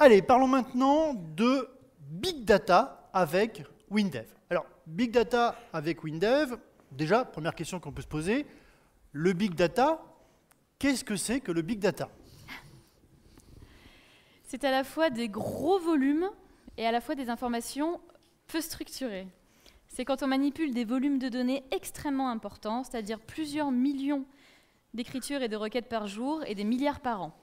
Allez, parlons maintenant de Big Data avec WinDev. Alors, Big Data avec WinDev, déjà, première question qu'on peut se poser, le Big Data, qu'est-ce que c'est que le Big Data? C'est à la fois des gros volumes et à la fois des informations peu structurées. C'est quand on manipule des volumes de données extrêmement importants, c'est-à-dire plusieurs millions d'écritures et de requêtes par jour et des milliards par an.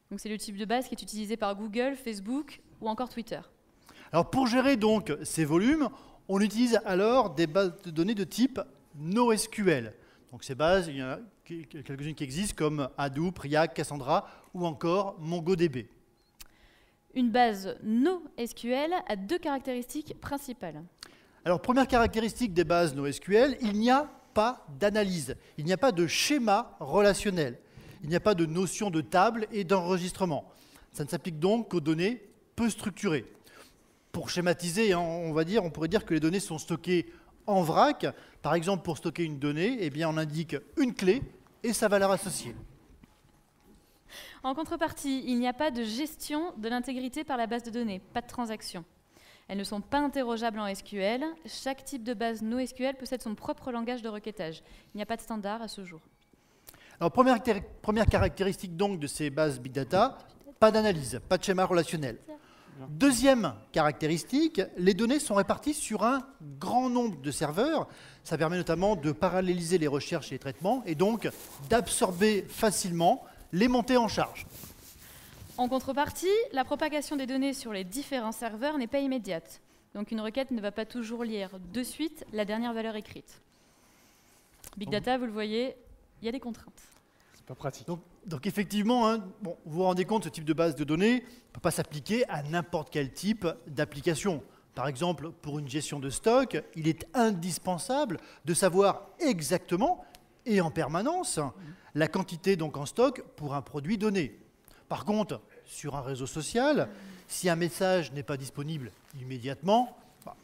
Donc c'est le type de base qui est utilisé par Google, Facebook ou encore Twitter. Alors pour gérer donc ces volumes, on utilise alors des bases de données de type NoSQL. Donc ces bases, il y en a quelques-unes qui existent comme Hadoop, Riak, Cassandra ou encore MongoDB. Une base NoSQL a deux caractéristiques principales. Alors première caractéristique des bases NoSQL, il n'y a pas d'analyse, il n'y a pas de schéma relationnel, il n'y a pas de notion de table et d'enregistrement. Ça ne s'applique donc qu'aux données peu structurées. Pour schématiser, on pourrait dire que les données sont stockées en vrac. Par exemple, pour stocker une donnée, eh bien, on indique une clé et sa valeur associée. En contrepartie, il n'y a pas de gestion de l'intégrité par la base de données, pas de transaction. Elles ne sont pas interrogeables en SQL. Chaque type de base NoSQL possède son propre langage de requêtage. Il n'y a pas de standard à ce jour. Alors, première caractéristique donc de ces bases Big Data, pas d'analyse, pas de schéma relationnel. Deuxième caractéristique, les données sont réparties sur un grand nombre de serveurs. Ça permet notamment de paralléliser les recherches et les traitements et donc d'absorber facilement les montées en charge. En contrepartie, la propagation des données sur les différents serveurs n'est pas immédiate. Donc une requête ne va pas toujours lire de suite la dernière valeur écrite. Big Data, vous le voyez, il y a des contraintes. C'est pas pratique. Donc effectivement, vous vous rendez compte, ce type de base de données ne peut pas s'appliquer à n'importe quel type d'application. Par exemple, pour une gestion de stock, il est indispensable de savoir exactement et en permanence la quantité donc en stock pour un produit donné. Par contre, sur un réseau social, si un message n'est pas disponible immédiatement,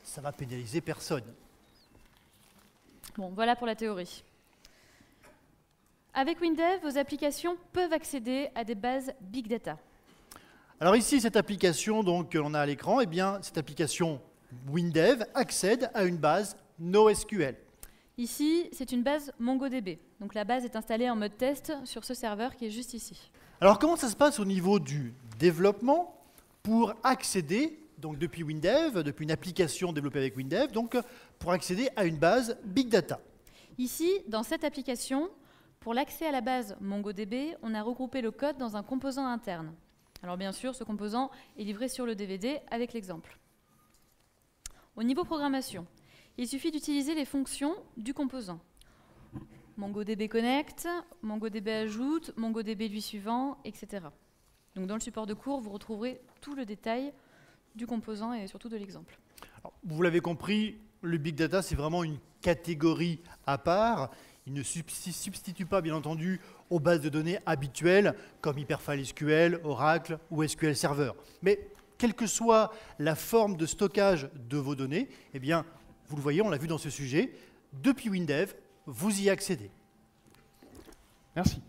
ça va pénaliser personne. Bon, voilà pour la théorie. Avec WinDev, vos applications peuvent accéder à des bases Big Data. Alors ici, cette application donc, que l'on a à l'écran, eh bien, cette application WinDev accède à une base NoSQL. Ici, c'est une base MongoDB. Donc la base est installée en mode test sur ce serveur qui est juste ici. Alors comment ça se passe au niveau du développement pour accéder, donc depuis WinDev, depuis une application développée avec WinDev, donc pour accéder à une base Big Data? Ici, dans cette application, pour l'accès à la base MongoDB, on a regroupé le code dans un composant interne. Alors bien sûr, ce composant est livré sur le DVD avec l'exemple. Au niveau programmation, il suffit d'utiliser les fonctions du composant. MongoDB Connect, MongoDB Ajoute, MongoDB lui suivant, etc. Donc dans le support de cours, vous retrouverez tout le détail du composant et surtout de l'exemple. Vous l'avez compris, le Big Data, c'est vraiment une catégorie à part. Il ne substitue pas, bien entendu, aux bases de données habituelles comme Hyperfile SQL, Oracle ou SQL Server. Mais quelle que soit la forme de stockage de vos données, eh bien, vous le voyez, on l'a vu dans ce sujet, depuis WinDev, vous y accédez. Merci.